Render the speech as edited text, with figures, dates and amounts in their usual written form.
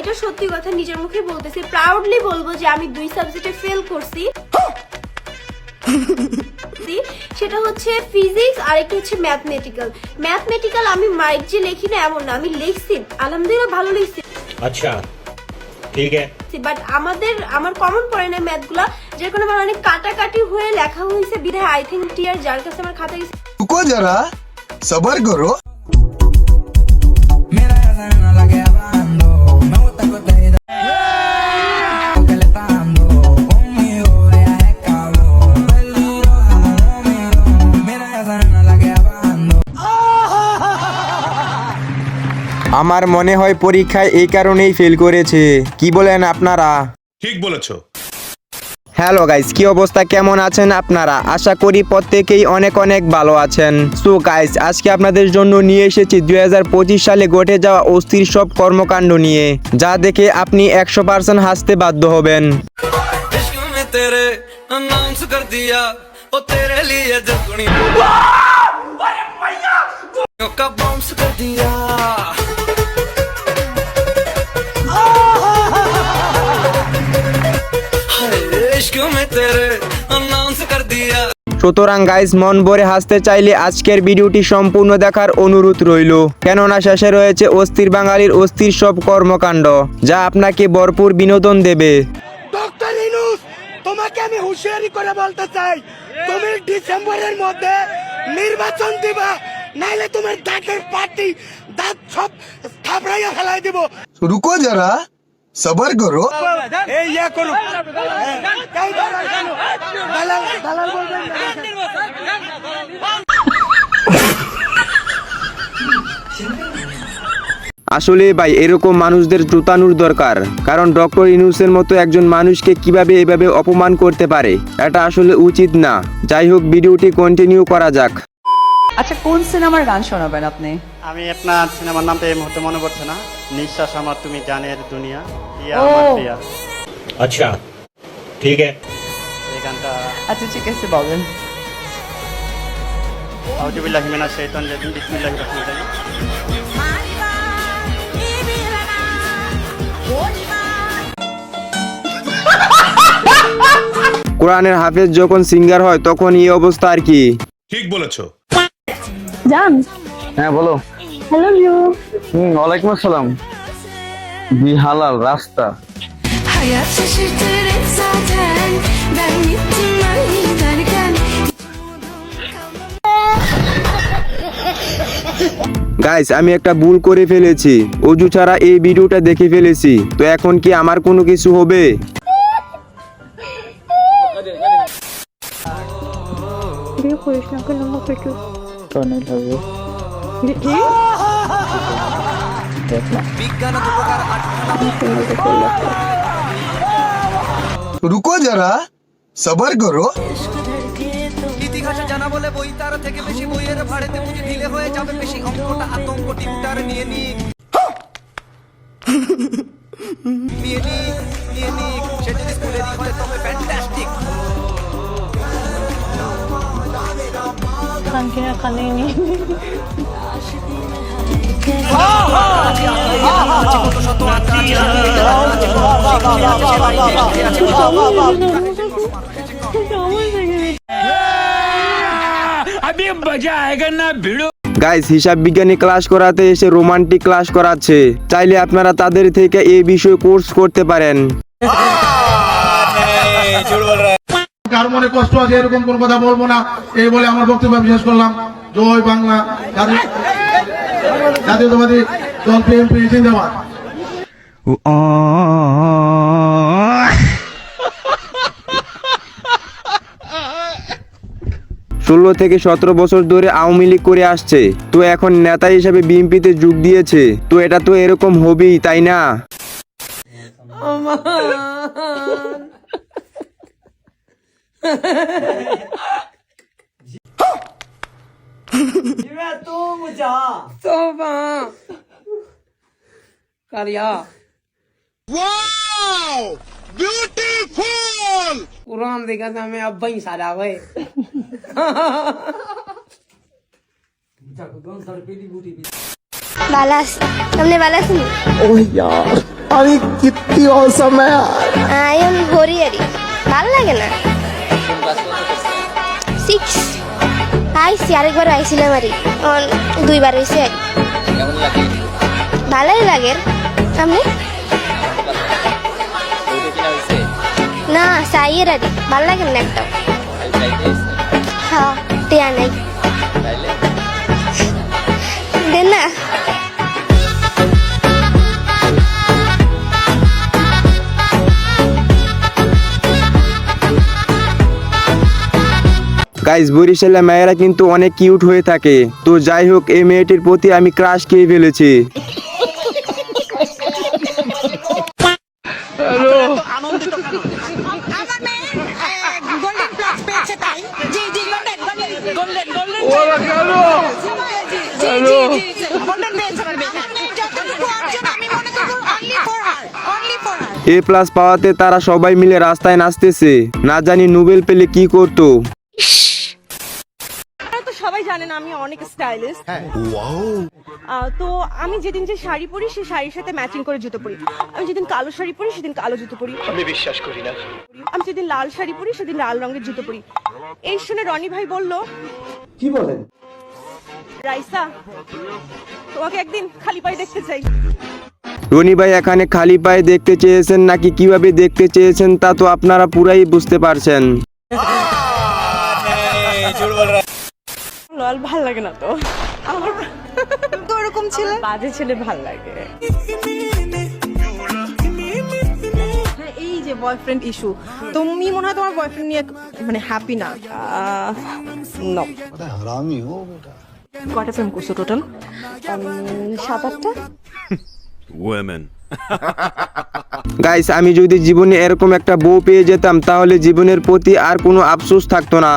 এটা সত্যি কথা, নিজের মুখে বলতেছি, প্রাউডলি বলবো যে আমি 2 সাবজেক্টে ফেল করছি। সেটা হচ্ছে ফিজিক্স আর একটা হচ্ছে ম্যাথমেটিক্যাল। আমি মাইক যে লিখি না এমন না, আমি লিখছি, আলহামদুলিল্লাহ ভালো লিখছি। আচ্ছা ঠিক আছে, বাট আমার কমন পড়ে না ম্যাথগুলা, যার কারণে আমার অনেক কাটাকাটি হয়ে লেখা হয়েছে বিধায় আই থিঙ্ক টিয়ার যার কাছে আমার খাতা গেছে। रुको जरा सबर करो। আমার মনে হয় পরীক্ষায় এই কারণেই ফেল করেছে। কি বলেন আপনারা? ঠিক বলেছো। হ্যালো গাইস, কি অবস্থা, কেমন আছেন আপনারা? আশা করি প্রত্যেকেই অনেক অনেক ভালো আছেন। সো গাইস, আজকে আপনাদের জন্য নিয়ে এসেছি 2025 সালে ঘটে যাওয়া অস্থির সব কর্মকাণ্ড নিয়ে, যা দেখে আপনি 100% হাসতে বাধ্য হবেন। সুতরাং গাইস, মন ভরে হাসতে চাইলে আজকের ভিডিওটি সম্পূর্ণ দেখার অনুরোধ রইল, কেননা শেষে রয়েছে অস্থির বাঙালির অস্থির সব কর্মকাণ্ড, যা আপনাকে ভরপুর বিনোদন দেবে। ডক্টর ইনুস, তোমাকে আমি হুঁশিয়ারি করে বলতে চাই, তুমি ডিসেম্বরের মধ্যে নির্বাচন দিবা, নাইলে তোমার দাঁতের পাটি দাঁত সব থাপড়াইয়া ফেলাই দিব। रुको जरा सबर करो। এই ইয়া করো, দালাল বলবেন না। আসলে ভাই, এরকম মানুষদের চুতানোর দরকার, কারণ ডক্টর ইনুসের মতো একজন মানুষকে কিভাবে এভাবে অপমান করতে পারে, এটা আসলে উচিত না। যাই হোক, ভিডিওটি কন্টিনিউ করা যাক। আচ্ছা, কোন সিনেমার গান শোনাবেন আপনি? আমি আপনার সিনেমার নামটা এই মুহূর্তে মনে পড়ছে না। নিঃশ্বাস আমার তুমি জানের দুনিয়া, ইয়া আমার প্রিয়া। আচ্ছা ঠিক আছে। এই গানটা আচ্ছা ঠিক আছে, বলেন। আউযুবিল্লাহি মিনাশ শাইতানির রাজিম, বিসমিল্লাহির রহমানির রহিম। কোরআনের হাফেজ যখন সিঙ্গার হয় তখন এই অবস্থা আর কি। ঠিক বলেছো। জান, হ্যাঁ বলো। Hello you. ওয়ালাইকুম আসসালাম। বিহালাল রাস্তা। Hayat şaşırtır zaten. Ben gittim ben giderken. Guys, আমি একটা ভুল করে ফেলেছি, অজু ছাড়া এই ভিডিওটা দেখে ফেলেছি, তো এখন কি আমার কোনো কিছু হবে? रुको जरा सबर करो। ইতিহাসে জানা বলে বই তার থেকে বেশি বইয়ের ভাড়াতে বুঝি ঢিলে হয়ে যাবে বেশি অঙ্কটা আতঙ্ক টিপটার নিয়ে নি সে যদি স্কুলেরই হয় তবে ফ্যান্টাস্টিক। কানকিনা কানে নি। গাইস, হিসাব বিজ্ঞানী ক্লাস করাতে এসে রোমান্টিক ক্লাস করাচ্ছে, চাইলে আপনারা তাদের থেকে এই বিষয়ে কোর্স করতে পারেন। কার মনে কষ্ট আছে এরকম কোন কথা বলবো না, এই বলে আমার বক্তব্য বিশেষ করলাম। জয় বাংলা, জাতীয়তাবাদী দল বিএনপি জিন্দাবাদ। 16 থেকে 17 বছর ধরে আওয়ামী লীগ করে আসছে, তো এখন নেতা হিসেবে বিএনপিতে যোগ দিয়েছে, তো এটা তো এরকম হবেই, তাই না? कुरान देखा था मैं अब ही सारा हुए बालास, हमने बालास नहीं। ओह यार। अरे कितनी औसम है यार আয়ন হরিয়ারি ভাল লাগে না 6 আইসি আরেকবার আইছিলাম আরে দুইবার হইছে ভালোই লাগে আপনি না সাইয়ের আরে ভাল লাগে না একটা হ্যাঁ টিয়া নাই দেন না গাইস বরিশালের মেয়েরা কিন্তু অনেক কিউট হয়ে থাকে। তো যাই হোক, এই মেয়েটির প্রতি আমি ক্রাশ খেয়ে ফেলেছি। A+ পাওয়াতে তারা সবাই মিলে রাস্তায় নাচতেছে। না জানি নোবেল পেলে কি করতো। তো সবাই জানেন আমি অনেক স্টাইলিশ। তো আমি যেদিন যে শাড়ি পরি সেই শাড়ির সাথে ম্যাচিং করে জুতো পরি। আমি যেদিন কালো শাড়ি পরি সেদিন কালো জুতো পরি। আমি বিশ্বাস করি না। আমি যেদিন লাল শাড়ি পরি সেদিন লাল রঙের জুতো পরি। এই শুনে রনি ভাই বলল, কি বলেন রাইসা, তোমাকে একদিন খালি পায়ে দেখতে চাই। রনি ভাই এখানে খালি পায়ে দেখতে চেয়েছেন নাকি কিভাবে দেখতে চেয়েছেন তা তো আপনারা পুরাই বুঝতে পারছেন। লাল ভাল লাগে না তো আমার, তো ওরকম ছেলে বাজে ছেলে ভাল লাগে। এই যে বয়ফ্রেন্ড ইস্যু, তুমি মনে হয় তোমার বয়ফ্রেন্ড নিয়ে মানে হ্যাপি না? নো। কয়টা প্রেম করছো টোটাল? 7-8টা। গাইস, আমি যদি জীবনে এরকম একটা বউ পেয়ে যেতাম তাহলে জীবনের প্রতি আর কোনো আফসোস থাকতো না।